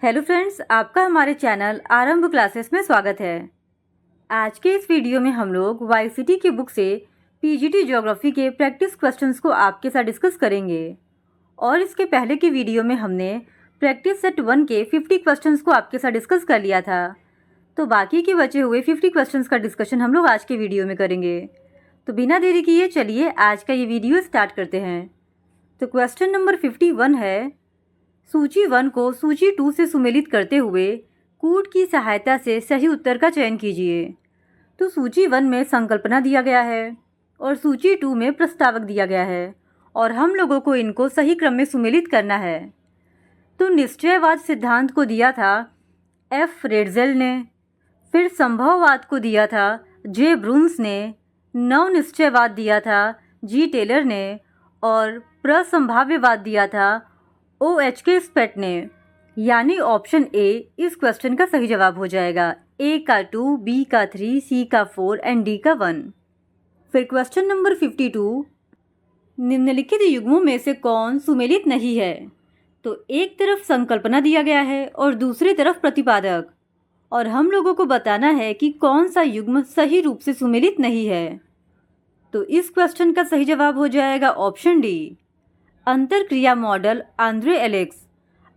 Hello friends, आपका हमारे channel आरंभ क्लासेस में स्वागत है। आज के इस वीडियो में हम लोग वाईसीटी की बुक से पीजीटी ज्योग्राफी के प्रैक्टिस क्वेश्चंस को आपके साथ डिस्कस करेंगे। और इसके पहले की वीडियो में हमने प्रैक्टिस सेट 1 के 50 क्वेश्चंस को आपके साथ डिस्कस कर लिया था। तो बाकी के बचे हुए 50 क्वेश्चंस का डिस्कशन हम लोग आज के वीडियो में करेंगे। तो बिना देरी किए चलिए आज का ये वीडियो स्टार्ट करते हैं। तो क्वेश्चन नंबर 51 है, सूची 1 को सूची 2 से सुमेलित करते हुए कूट की सहायता से सही उत्तर का चयन कीजिए। तो सूची 1 में संकल्पना दिया गया है और सूची 2 में प्रस्तावक दिया गया है और हम लोगों को इनको सही क्रम में सुमेलित करना है। तो निश्चयवाद सिद्धांत को दिया था एफ रेडजेल ने, फिर संभववाद को दिया था जे ब्रून्स ने, नव निश्चयवाद दिया था जी टेलर ने और प्रसंभाव्यवाद दिया था OH के स्पेट ने। यानी ऑप्शन ए इस क्वेश्चन का सही जवाब हो जाएगा। ए का 2, बी का 3, सी का 4 एंड डी का 1। फिर क्वेश्चन नंबर 52, निम्नलिखित युग्मों में से कौन सुमेलित नहीं है? तो एक तरफ संकल्पना दिया गया है और दूसरी तरफ प्रतिपादक, और हम लोगों को बताना है कि कौन सा युग्म सही रूप से सुमेलित नहीं है। तो इस क्वेश्चन का सही जवाब हो जाएगा ऑप्शन डी, अंतरक्रिया मॉडल आंद्रे एलेक्स।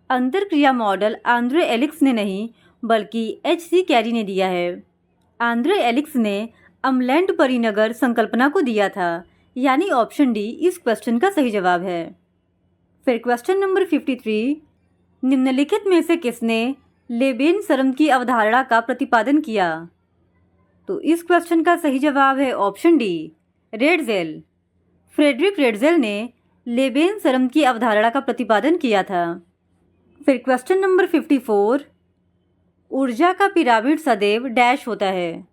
अंतरक्रिया मॉडल आंद्रे एलेक्स ने नहीं बल्कि HC कैरी ने दिया है। आंद्रे एलेक्स ने अम्लैंड परिनगर संकल्पना को दिया था, यानी ऑप्शन डी इस क्वेश्चन का सही जवाब है। फिर क्वेश्चन नंबर 53, निम्नलिखित में से किसने लेबेनसरम की अवधारणा का प्रतिपादन किया? तो इस क्वेश्चन का सही जवाब है option D, Ratzel. Friedrich Ratzel ने लेबेनसरम की अवधारणा का प्रतिपादन किया था। फिर क्वेश्चन नंबर 54, ऊर्जा का पिरामिड सदैव डैश होता है।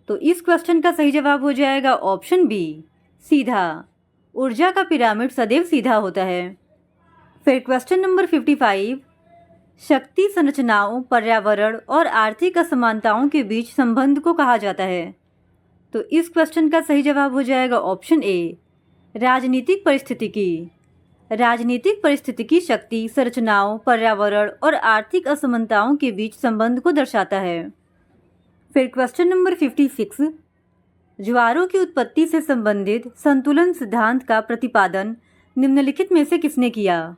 तो इस क्वेश्चन का सही जवाब हो जाएगा ऑप्शन बी, सीधा। ऊर्जा का पिरामिड सदैव सीधा होता है। फिर क्वेश्चन नंबर 55, शक्ति संरचनाओं, पर्यावरण और आर्थिक असमानताओं के बीच संबंध को कहा जाता है। तो इस क्वेश्चन का सही जवाब हो जाएगा ऑप्शन ए, राजनीतिक परिस्थितिकी। राजनीतिक परिस्थितिकी शक्ति संरचनाओं, पर्यावरण और आर्थिक असमानताओं के बीच संबंध को दर्शाता है। फिर क्वेश्चन नंबर 56, ज्वारों की उत्पत्ति से संबंधित संतुलन सिद्धांत का प्रतिपादन निम्नलिखित में से किसने किया?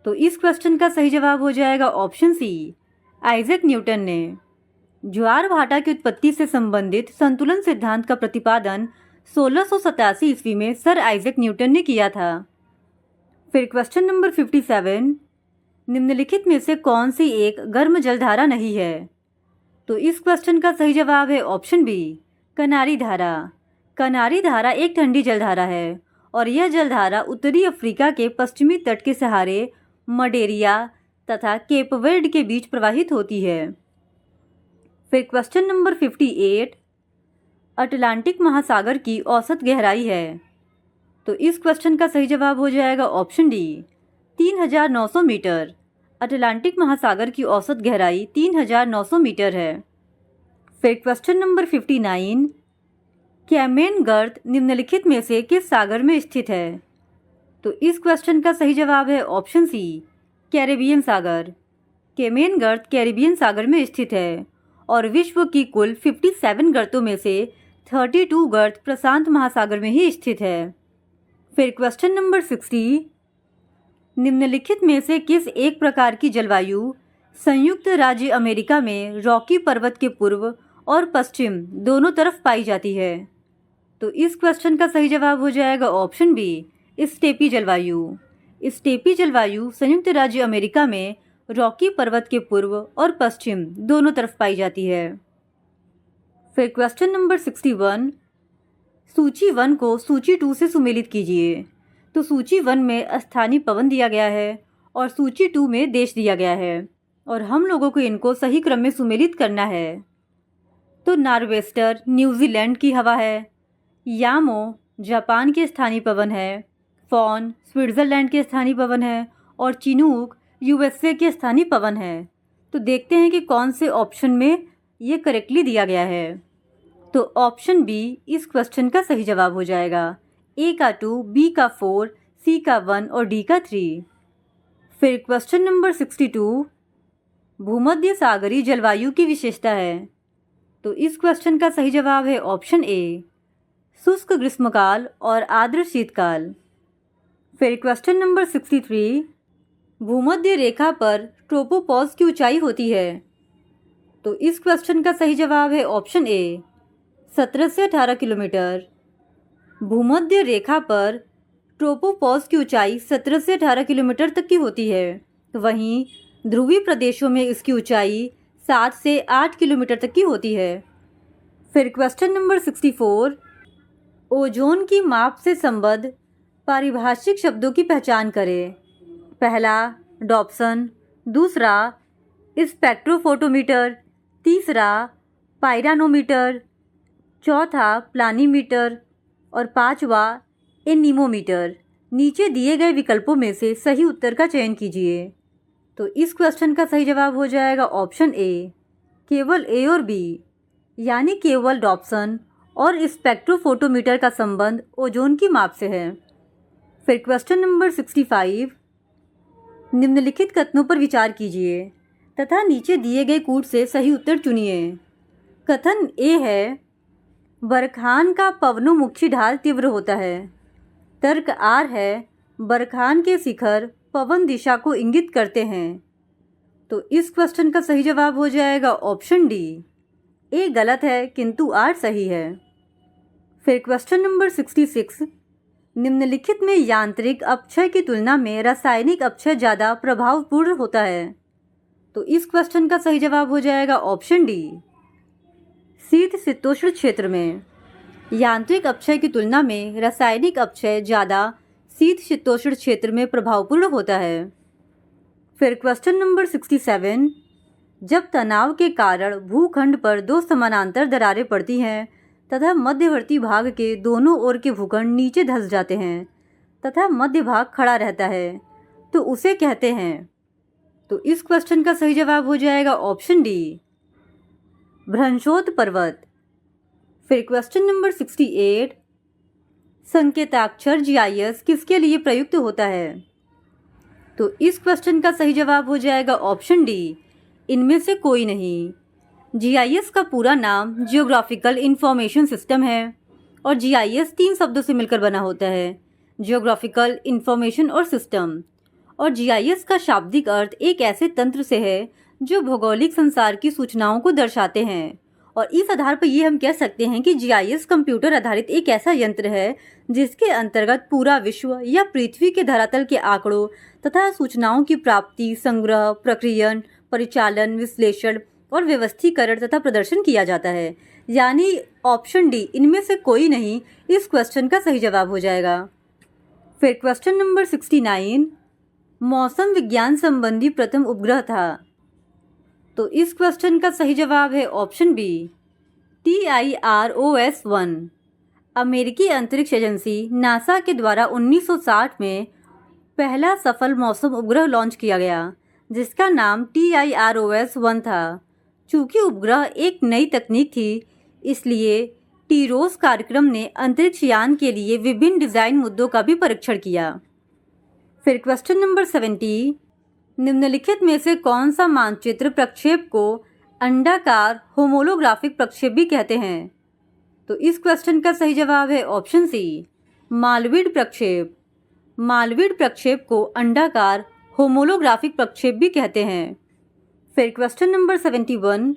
तो इस क्वेश्चन का सही जवाब हो जाएगा ऑप्शन सी, आइजैक न्यूटन ने। ज्वार भाटा की उत्पत्ति से संबंधित संतुलन सिद्धांत का प्रतिपादन 1687 ईस्वी में सर आइजैक न्यूटन ने किया था। फिर क्वेश्चन नंबर 57, निम्नलिखित में से कौन सी एक गर्म जलधारा नहीं है? तो इस क्वेश्चन का सही जवाब है ऑप्शन बी, कनारी धारा। कनारी धारा एक ठंडी जलधारा है और यह जलधारा उत्तरी अफ्रीका के पश्चिमी तट के सहारे मडेरिया तथा केप वर्ड के बीच प्रवाहित होती है। फिर क्वेश्चन नंबर 58, अटलांटिक महासागर की औसत गहराई है। तो इस क्वेश्चन का सही जवाब हो जाएगा ऑप्शन डी, 3900 मीटर। अटलांटिक महासागर की औसत गहराई 3900 मीटर है। फिर क्वेश्चन नंबर 59, कैमेन गर्त निम्नलिखित में से किस सागर में स्थित है? तो इस क्वेश्चन का सही जवाब है ऑप्शन सी, कैरेबियन सागर। कैमेन गर्त कैरेबियन सागर में स्थित है और विश्व की कुल 57 गर्तों में से 32 गर्त प्रशांत महासागर में ही स्थित है। फिर क्वेश्चन नंबर 60, निम्नलिखित में से किस एक प्रकार की जलवायु संयुक्त राज्य अमेरिका में रॉकी पर्वत के पूर्व और पश्चिम दोनों तरफ पाई जाती है? तो इस क्वेश्चन का सही जवाब हो जाएगा ऑप्शन बी, स्टेपी जलवायु। स्टेपी जलवायु संयुक्त राज्य अमेरिका में रॉकी पर्वत के पूर्व और पश्चिम दोनों तरफ पाई जाती है। फिर क्वेश्चन नंबर 61, सूची 1 को सूची 2 से सुमेलित कीजिए। तो सूची 1 में स्थानीय पवन दिया गया है और सूची 2 में देश दिया गया है और हम लोगों को इनको सही क्रम में सुमेलित करना है। तो नॉर्वेस्टर न्यूजीलैंड की हवा है, यामो जापान के स्थानीय पवन है, फॉन स्विट्जरलैंड के स्थानीय पवन है और चिनूक USA के स्थानीय पवन है। तो देखते हैं कि कौन से ऑप्शन में ये करेक्टली दिया गया है। तो ऑप्शन बी इस क्वेश्चन का सही जवाब हो जाएगा। ए का 2, बी का 4, सी का 1 और डी का 3। फिर क्वेश्चन नंबर 62, भूमध्य सागरीय जलवायु की विशेषता है? तो इस क्वेश्चन का सही जवाब है ऑप्शन ए, शुष्क ग्रीष्मकाल और आर्द्र शीतकाल। फिर क्वेश्चन नंबर 63, भूमध्य रेखा पर ट्रोपोपॉज की ऊंचाई होती है? तो इस क्वेश्चन का सही जवाब है ऑप्शन ए, 17 से 18 किलोमीटर। भूमध्य रेखा पर ट्रोपोपॉज की ऊंचाई 17 से 18 किलोमीटर तक की होती है। वहीं ध्रुवीय प्रदेशों में इसकी ऊंचाई 7 से 8 किलोमीटर तक की होती है। फिर क्वेश्चन नंबर 64, ओजोन की माप से संबद्ध पारिभाषिक शब्दों की पहचान करें। पहला डॉप्सन, दूसरा स्पेक्ट्रोफोटोमीटर, तीसरा पायरानोमीटर, चौथा प्लानीमीटर और पांचवा एनीमोमीटर। नीचे दिए गए विकल्पों में से सही उत्तर का चयन कीजिए। तो इस क्वेश्चन का सही जवाब हो जाएगा ऑप्शन ए, केवल ए और बी, यानी केवल डॉप्सन और स्पेक्ट्रोफोटोमीटर का संबंध ओजोन की माप से है। फिर क्वेश्चन नंबर 65, निम्नलिखित कथनों पर विचार कीजिए तथा नीचे दिए गए कूट से सही उत्तर चुनिए। कथन ए है, बरखान का पवनोमुखी ढाल तीव्र होता है। तर्क आर है, बरखान के शिखर पवन दिशा को इंगित करते हैं। तो इस क्वेश्चन का सही जवाब हो जाएगा ऑप्शन डी, ए गलत है किंतु आर सही है। फिर क्वेश्चन नंबर 66, निम्नलिखित में यांत्रिक अपक्षय की तुलना में रासायनिक अपक्षय ज़्यादा प्रभावपूर्ण होता है? तो इस क्वेश्चन का सही जवाब हो जाएगा ऑप्शन डी, शीतोष्ण क्षेत्र में यांत्रिक अपक्षय की तुलना में रासायनिक अपक्षय ज़्यादा शीतोष्ण क्षेत्र में प्रभावपूर्ण होता है। फिर क्वेश्चन नंबर 67, जब तनाव के कारण भूखंड पर दो समानांतर दरारें पड़ती हैं तथा मध्यवर्ती भाग के दोनों ओर के भूखंड नीचे धंस जाते हैं तथा मध्य भाग खड़ा रहता है, तो उसे कहते हैं? तो इस क्वेश्चन का सही जवाब हो जाएगा ऑप्शन डी, भ्रंशोत पर्वत। फिर क्वेश्चन नंबर 68, संकेताक्षर जीआईएस किसके लिए प्रयुक्त होता है? तो इस क्वेश्चन का सही जवाब हो जाएगा ऑप्शन डी, इनमें से कोई नहीं। जीआईएस का पूरा नाम जियोग्राफिकल इंफॉर्मेशन सिस्टम है और जीआईएस 3 शब्दों से मिलकर बना होता है, जियोग्राफिकल इंफॉर्मेशन और सिस्टम। और जीआईएस का शाब्दिक अर्थ एक ऐसे तंत्र से है जो भौगोलिक संसार की सूचनाओं को दर्शाते हैं। और इस आधार पर ये हम कह सकते हैं कि जीआईएस कंप्यूटर आधारित एक ऐसा यंत्र है जिसके अंतर्गत पूरा विश्व या पृथ्वी के धरातल के आंकड़ों तथा सूचनाओं की प्राप्ति, संग्रह, प्रक्रियन, परिचालन, विश्लेषण और व्यवस्थीकरण तथा प्रदर्शन किया जाता है। यानी ऑप्शन डी, इनमें से कोई नहीं, इस क्वेश्चन का सही जवाब हो जाएगा। फिर क्वेश्चन नंबर 69, मौसम विज्ञान संबंधी प्रथम उपग्रह था? तो इस क्वेश्चन का सही जवाब है ऑप्शन बी, TIROS-1। अमेरिकी अंतरिक्ष एजेंसी नासा के द्वारा 1960 में पहला सफल मौसम उपग्रह लॉन्च किया गया जिसका नाम TIROS-1 था। चूंकि उपग्रह एक नई तकनीक थी, इसलिए टीरोस कार्यक्रम ने अंतरिक्ष यान के लिए विभिन्न डिजाइन मुद्दों का भी परीक्षण किया। फिर क्वेश्चन नंबर 70, निम्नलिखित में से कौन सा मानचित्र प्रक्षेप को अंडाकार होमोलोग्राफिक प्रक्षेप भी कहते हैं? तो इस क्वेश्चन का सही जवाब है ऑप्शन सी, मालवीड प्रक्षेप। मालवीड प्रक्षेप को अंडाकार होमोलोग्राफिक प्रक्षेप भी कहते हैं। फिर क्वेश्चन नंबर 71,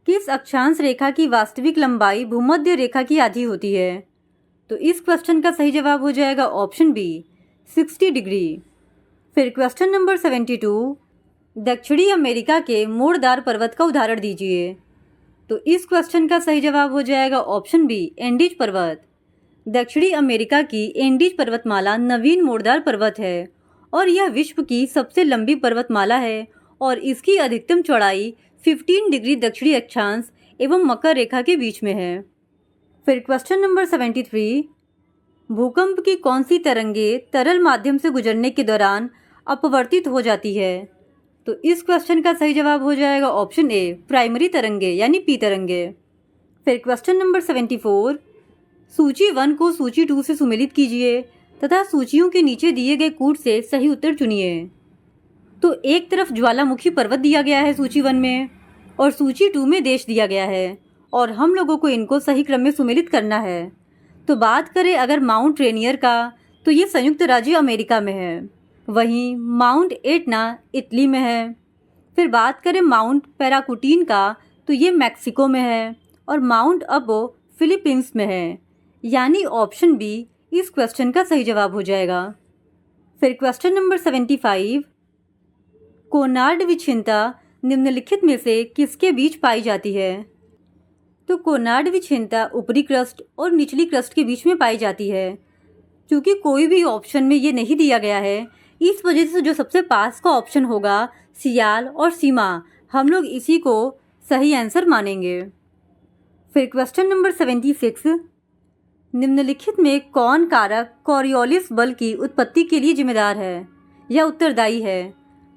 किस अक्षांश रेखा की वास्तविक लंबाई भूमध्य रेखा की आधी होती है? तो इस क्वेश्चन का सही जवाब हो जाएगा ऑप्शन बी, 60 डिग्री। फिर क्वेश्चन नंबर 72, दक्षिणी अमेरिका के मोड़दार पर्वत का उदाहरण दीजिए। तो इस क्वेश्चन का सही जवाब हो जाएगा ऑप्शन बी, एंडीज पर्वत। दक्षिणी अमेरिका की एंडीज पर्वतमाला नवीन मोड़दार पर्वत है और यह विश्व की सबसे लंबी पर्वतमाला है और इसकी अधिकतम चौड़ाई 15 डिग्री दक्षिणी अक्षांश एवं मकर रेखा के बीच में है। फिर क्वेश्चन नंबर 73, भूकंप की कौन सी तरंगे तरल माध्यम से गुजरने के दौरान अपवर्तित हो जाती है? तो इस क्वेश्चन का सही जवाब हो जाएगा ऑप्शन ए, प्राइमरी तरंगे यानी पी तरंगे। फिर क्वेश्चन नंबर 74, सूची 1 को सूची 2 से सुमेलित कीजिए तथा सूचियों के नीचे दिए गए कूट से सही उत्तर चुनिए। तो एक तरफ ज्वालामुखी पर्वत दिया गया है सूची 1 में और सूची 2 में देश दिया गया है और हम लोगों को इनको सही क्रम में सुमेलित करना है। तो बात करें अगर माउंट रेनियर का, तो ये संयुक्त राज्य अमेरिका में है। वहीं माउंट एटना इटली में है। फिर बात करें माउंट पैराकुटीन का, तो ये मैक्सिको में है और माउंट अबो फिलीपींस में है। यानी ऑप्शन बी इस क्वेश्चन का सही जवाब हो जाएगा। फिर क्वेश्चन नंबर 75, कोनार्ड विच्छिन्नता निम्नलिखित में से किसके बीच पाई जाती है? तो कोनार्ड विच्छिन्नता ऊपरी क्रस्ट और निचली क्रस्ट के बीच में पाई जाती है। क्योंकि कोई भी ऑप्शन में ये नहीं दिया गया है, इस वजह से जो सबसे पास का ऑप्शन होगा सियाल और सीमा, हम लोग इसी को सही आंसर मानेंगे। फिर क्वेश्चन नंबर 76, निम्नलिखित में कौन कारक कॉरियोलिस बल की उत्पत्ति के लिए जिम्मेदार है या उत्तरदायी है?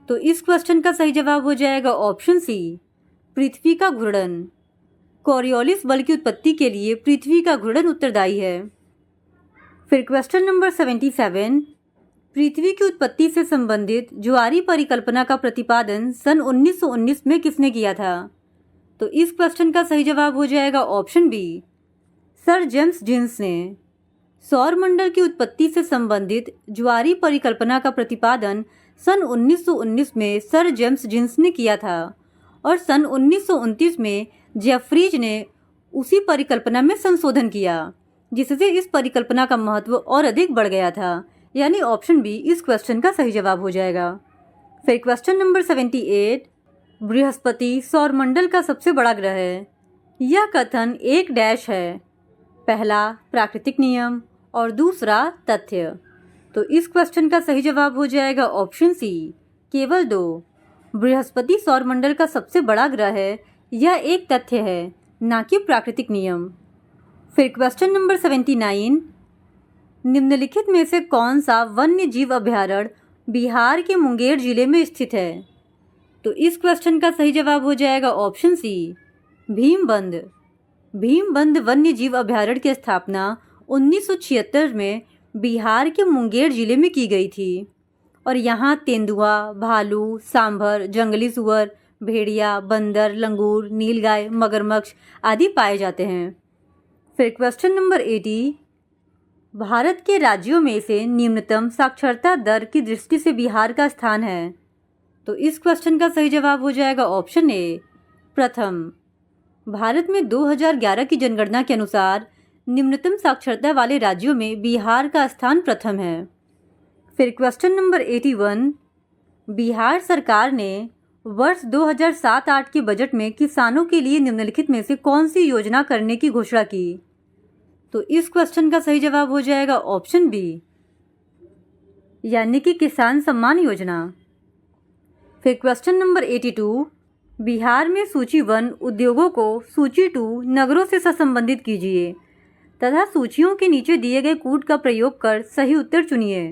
तो इस क्वेश्चन का सही जवाब हो जाएगा ऑप्शन सी, पृथ्वी का घूर्णन। कॉरियोलिस बल की उत्पत्ति के लिए पृथ्वी का घूर्णन उत्तरदायी है। फिर क्वेश्चन नंबर 77, पृथ्वी की उत्पत्ति से संबंधित ज्वारीय परिकल्पना का प्रतिपादन सन 1919 में किसने किया था? तो इस क्वेश्चन का सही जवाब हो जाएगा option B, sir James Jeans ने। सौरमंडल की उत्पत्ति से संबंधित ज्वारीय परिकल्पना का प्रतिपादन सन 1919 में सर जेम्स जीन्स ने किया था और सन 1929 में जेफरीज ने उसी परिकल्पना में संशोधन किया, जिससे इस परिकल्पना का महत्व और अधिक बढ़ गया था। यानी ऑप्शन बी इस क्वेश्चन का सही जवाब हो जाएगा। फिर क्वेश्चन नंबर 78, बृहस्पति सौरमंडल का सबसे बड़ा ग्रह है। यह कथन एक डैश है, पहला प्राकृतिक नियम और दूसरा तथ्य। तो इस क्वेश्चन का सही जवाब हो जाएगा ऑप्शन सी, केवल 2। बृहस्पति सौरमंडल का सबसे बड़ा ग्रह है, यह एक तथ्य है, ना कि प्राकृतिक नियम। फिर क्वेश्चन नंबर 79, निम्नलिखित में से कौन सा वन्य जीव अभयारण्य बिहार के मुंगेर जिले में स्थित है? तो इस क्वेश्चन का सही जवाब हो जाएगा ऑप्शन सी, भीमबंध। भीमबंध वन्य जीव अभयारण्य की स्थापना 1976 में बिहार के मुंगेर जिले में की गई थी और यहाँ तेंदुआ, भालू, सांभर, जंगली सुअर, भेड़िया, बंदर, लंगूर, नीलगाय, मगरमच्छ आदि पाए जाते हैं। फिर क्वेश्चन नंबर 80, भारत के राज्यों में से निम्नतम साक्षरता दर की दृष्टि से बिहार का स्थान है। तो इस क्वेश्चन का सही जवाब हो जाएगा ऑप्शन ए, प्रथम। भारत में 2011 की जनगणना के अनुसार निम्नतम साक्षरता वाले राज्यों में बिहार का स्थान प्रथम है। फिर क्वेश्चन नंबर 81, बिहार सरकार ने वर्ष 2007-08 के बजट में किसानों के लिए निम्नलिखित में से कौन सी योजना करने की घोषणा की? तो इस क्वेश्चन का सही जवाब हो जाएगा ऑप्शन बी, यानी कि किसान सम्मान योजना। फिर क्वेश्चन नंबर 82, बिहार में सूची 1 उद्योगों को सूची 2 नगरों से संबंधित कीजिए तथा सूचियों के नीचे दिए गए कूट का प्रयोग कर सही उत्तर चुनिए।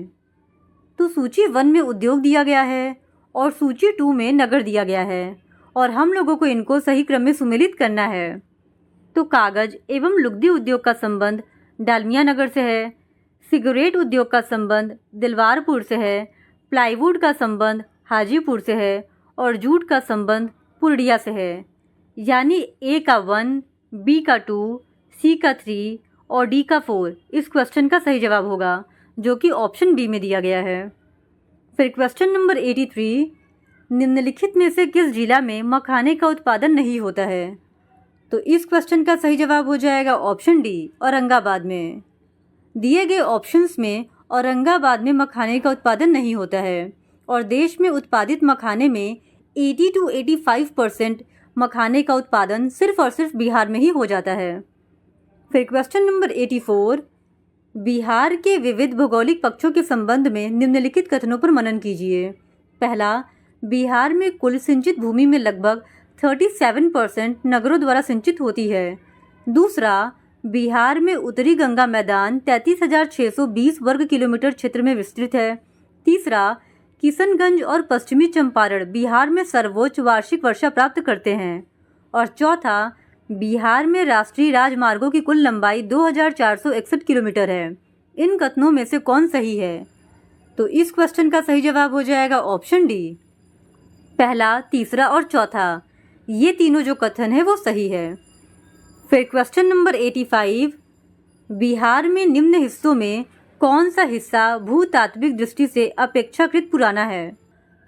तो सूची 1 में उद्योग दिया गया है और सूची 2 में नगर दिया गया है और हम लोगों को इनको सही क्रम में सुमेलित करना है। तो कागज एवं लुगदी उद्योग का संबंध डालमिया नगर से है, सिगरेट उद्योग का संबंध दिलवारपुर से है, प्लाईवुड का संबंध हाजीपुर से है और जूट का संबंध पूर्णिया से है। यानी ए का 1, बी का 2, सी का 3 और डी का 4 इस क्वेश्चन का सही जवाब होगा, जो कि ऑप्शन बी में दिया गया है। फिर क्वेश्चन नंबर 83, निम्नलिखित में से किस जिला में मखाने का उत्पादन नहीं होता है? तो इस क्वेश्चन का सही जवाब हो जाएगा ऑप्शन डी, औरंगाबाद में। दिए गए ऑप्शंस में औरंगाबाद में मखाने का उत्पादन नहीं होता है और देश में उत्पादित मखाने में 80 to 85% मखाने का उत्पादन सिर्फ और सिर्फ बिहार में ही हो जाता है। फिर क्वेश्चन नंबर 84, बिहार के विविध भौगोलिक पक्षों के संबंध में निम्नलिखित कथनों पर मनन कीजिए। पहला, बिहार में कुल सिंचित भूमि में लगभग 37% नगरों द्वारा सिंचित होती है। दूसरा, बिहार में उत्तरी गंगा मैदान 33,620 वर्ग किलोमीटर क्षेत्र में विस्तृत है। तीसरा, किशनगंज और पश्चिमी चंपारण बिहार में सर्वोच्च वार्षिक वर्षा प्राप्त करते हैं। और चौथा, बिहार में राष्ट्रीय राजमार्गों की कुल लंबाई 2,461 किलोमीटर है। इन कथनों में से कौन सही है? तो इस क्वेश्चन का सही जवाब हो जाएगा ऑप्शन डी, पहला, तीसरा और चौथा, ये तीनों जो कथन है वो सही है। फिर क्वेश्चन नंबर 85, बिहार में निम्न हिस्सों में कौन सा हिस्सा भूतात्विक दृष्टि से अपेक्षाकृत पुराना है?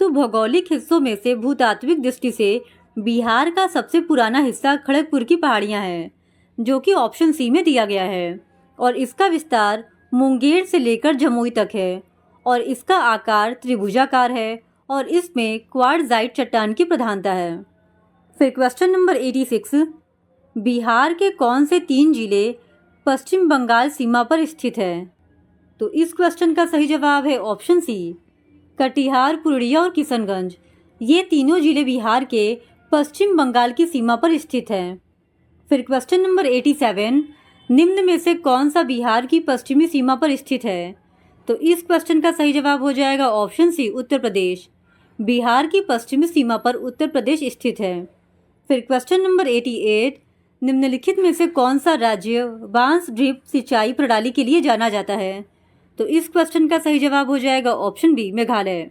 तो भौगोलिक हिस्सों में से भूतात्विक दृष्टि से बिहार का सबसे पुराना हिस्सा खड़गपुर की पहाड़ियां हैं, जो कि ऑप्शन सी में दिया गया है, और इसका विस्तार मुंगेर से लेकर जमुई तक है, और इसका आकार त्रिभुजाकार है, और इसमें क्वार्ट्जाइट चट्टान की प्रधानता है। फिर क्वेश्चन नंबर 86, बिहार के कौन से 3 जिले पश्चिम बंगाल सीमा पर स्थित है? तो इस क्वेश्चन का सही जवाब है ऑप्शन सी, कटिहार, पूर्णिया और किशनगंज। ये तीनों जिले बिहार के पश्चिम बंगाल की सीमा पर स्थित हैं। फिर क्वेश्चन नंबर 87, निम्न में से कौन सा बिहार की पश्चिमी सीमा पर स्थित है? तो इस क्वेश्चन का सही जवाब हो जाएगा ऑप्शन सी, उत्तर प्रदेश। बिहार की पश्चिमी सीमा पर उत्तर प्रदेश स्थित है। फिर क्वेश्चन नंबर 88, निम्नलिखित में से कौन सा राज्य बांस ड्रिप सिंचाई प्रणाली के लिए जाना जाता है? तो इस क्वेश्चन का सही जवाब हो जाएगा ऑप्शन बी, मेघालय।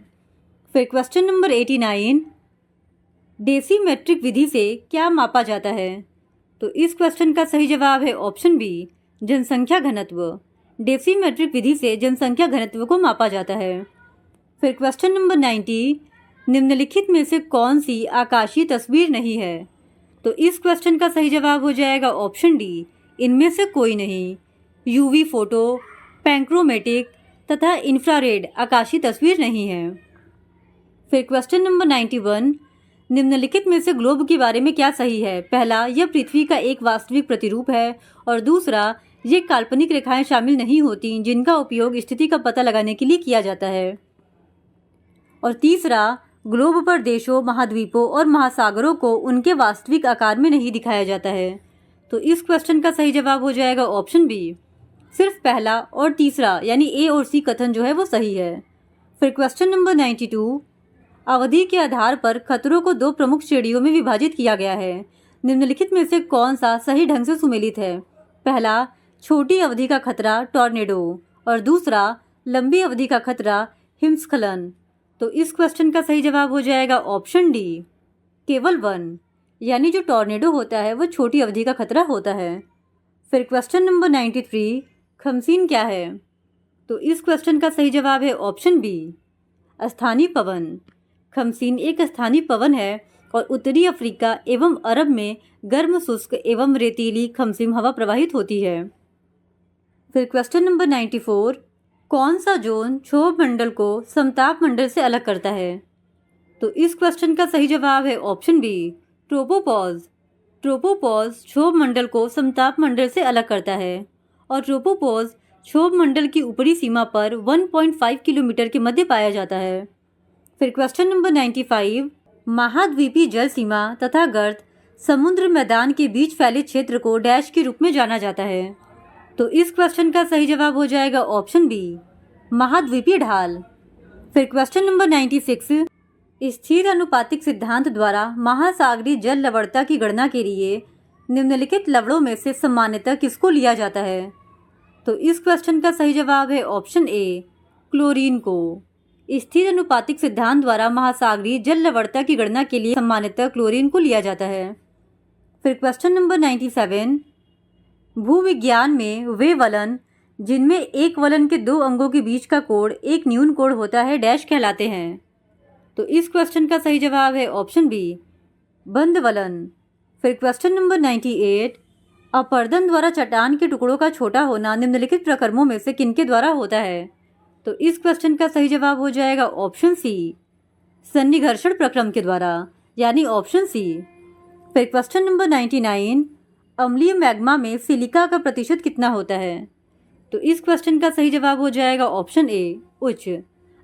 फिर क्वेश्चन नंबर 89, डेसीमेट्रिक विधि से क्या मापा जाता है? तो इस क्वेश्चन का सही जवाब है ऑप्शन बी, जनसंख्या घनत्व। डेसीमेट्रिक विधि से जनसंख्या घनत्व को मापा जाता है। फिर क्वेश्चन नंबर 90, निम्नलिखित में से कौन सी आकाशीय तस्वीर नहीं है? तो इस क्वेश्चन का सही जवाब हो जाएगा ऑप्शन डी, इनमें से कोई नहीं। यूवी फोटो, पैंक्रोमेटिक तथा इंफ्रारेड आकाशीय तस्वीर नहीं है। फिर क्वेश्चन नंबर 91, निम्नलिखित में से ग्लोब के बारे में क्या सही है? पहला, यह पृथ्वी का एक वास्तविक प्रतिरूप है, और दूसरा, ये काल्पनिक रेखाएं शामिल नहीं होती जिनका उपयोग स्थिति का पता लगाने के लिए किया जाता है, और तीसरा, ग्लोब पर देशों, महाद्वीपों और महासागरों को उनके वास्तविक आकार में नहीं दिखाया जाता है। तो इस क्वेश्चन का सही जवाब हो जाएगा ऑप्शन बी, सिर्फ पहला और तीसरा यानी ए और सी कथन जो है वो सही है। फिर क्वेश्चन नंबर 92, अवधि के आधार पर खतरों को 2 प्रमुख श्रेणियों में विभाजित किया गया है। निम्नलिखित में से कौन सा सही ढंग से सुमेलित है? पहला, छोटी अवधि का खतरा टॉर्नेडो, और दूसरा, लंबी अवधि का खतरा हिमस्खलन। तो इस क्वेश्चन का सही जवाब हो जाएगा ऑप्शन डी, केवल 1, यानी जो टॉर्नेडो होता है वो छोटी अवधि का खतरा होता है। फिर क्वेश्चन नंबर 93, खमसीन क्या है? तो इस क्वेश्चन का सही जवाब है ऑप्शन बी, स्थानीय पवन। खमसीन एक स्थानीय पवन है और उत्तरी अफ्रीका एवं अरब में गर्म, शुष्क एवं रेतीली खमसीन हवा प्रवाहित होती है। फिर क्वेश्चन नंबर 94, कौन सा जोन क्षोभ मंडल को समताप मंडल से अलग करता है? तो इस क्वेश्चन का सही जवाब है ऑप्शन बी, ट्रोपोपॉज। ट्रोपोपॉज क्षोभ मंडल को समताप मंडल से अलग करता है, और ट्रोपोपॉज क्षोभ मंडल की ऊपरी सीमा पर 1.5 किलोमीटर के मध्य पाया जाता है। फिर क्वेश्चन नंबर 95, महाद्वीपीय जल सीमा तथा गर्त समुद्र मैदान के बीच फैले क्षेत्र को डैश के रूप में जाना जाता है। तो इस क्वेश्चन का सही जवाब हो जाएगा ऑप्शन बी, महाद्वीपीय ढाल। फिर क्वेश्चन नंबर 96, स्थिर अनुपातिक सिद्धांत द्वारा महासागरीय जल लवणता की गणना के लिए निम्नलिखित लवणों में से सामान्यतः किसको लिया जाता है? तो इस क्वेश्चन का सही जवाब है ऑप्शन ए, क्लोरीन को। स्थिर अनुपातिक सिद्धांत द्वारा महासागरीय जल लवणता की गणना के लिए सामान्यतः क्लोरीन को लिया जाता है। फिर क्वेश्चन नंबर 97, भूविज्ञान में वे वलन जिनमें एक वलन के 2 अंगों के बीच का कोण एक न्यून कोण होता है डैश कहलाते हैं। तो इस क्वेश्चन का सही जवाब है ऑप्शन बी, बंद वलन। फिर क्वेश्चन नंबर 98, अपर्दन द्वारा चट्टान के टुकड़ों का छोटा होना निम्नलिखित प्रक्रमों में से किनके द्वारा होता है? तो इस क्वेश्चन का सही जवाब हो जाएगा ऑप्शन सी, सन्निघर्षण प्रक्रम के द्वारा, यानी ऑप्शन सी। फिर क्वेश्चन नंबर 99, अम्लीय मैग्मा में सिलिका का प्रतिशत कितना होता है? तो इस क्वेश्चन का सही जवाब हो जाएगा ऑप्शन ए, उच्च।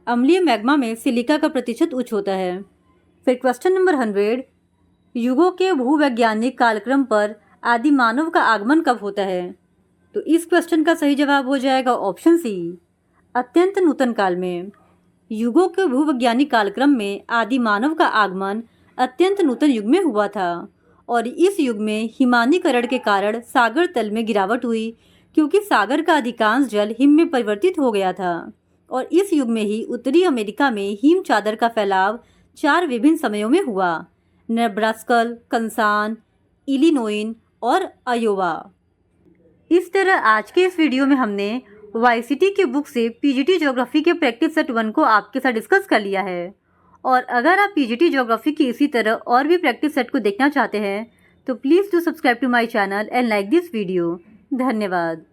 अम्लीय मैग्मा में सिलिका का प्रतिशत उच्च होता है। फिर क्वेश्चन नंबर 100, युगों के भूवैज्ञानिक कालक्रम पर आदि मानव का आगमन कब होता है? तो इस क्वेश्चन का सही जवाब हो जाएगा ऑप्शन सी, अत्यंत नूतन काल में। युगों के भूवैज्ञानिक कालक्रम में आदि मानव का आगमन अत्यंत नूतन युग में हुआ था, और इस युग में हिमानीकरण के कारण सागर तल में गिरावट हुई, क्योंकि सागर का अधिकांश जल हिम में परिवर्तित हो गया था, और इस युग में ही उत्तरी अमेरिका में हिम चादर का फैलाव 4 विभिन्न समयों में हुआ: नेब्रास्का, कंसान, इलिनोइस और आयोवा। इस तरह आज के इस वीडियो में हमने वाईसीटी की बुक से पीजीटी ज्योग्राफी के प्रैक्टिस सेट 1 को आपके साथ डिस्कस कर लिया है। और अगर आप पीजीटी ज्योग्राफी की इसी तरह और भी प्रैक्टिस सेट को देखना चाहते हैं तो please do subscribe to my channel and like this video. धन्यवाद।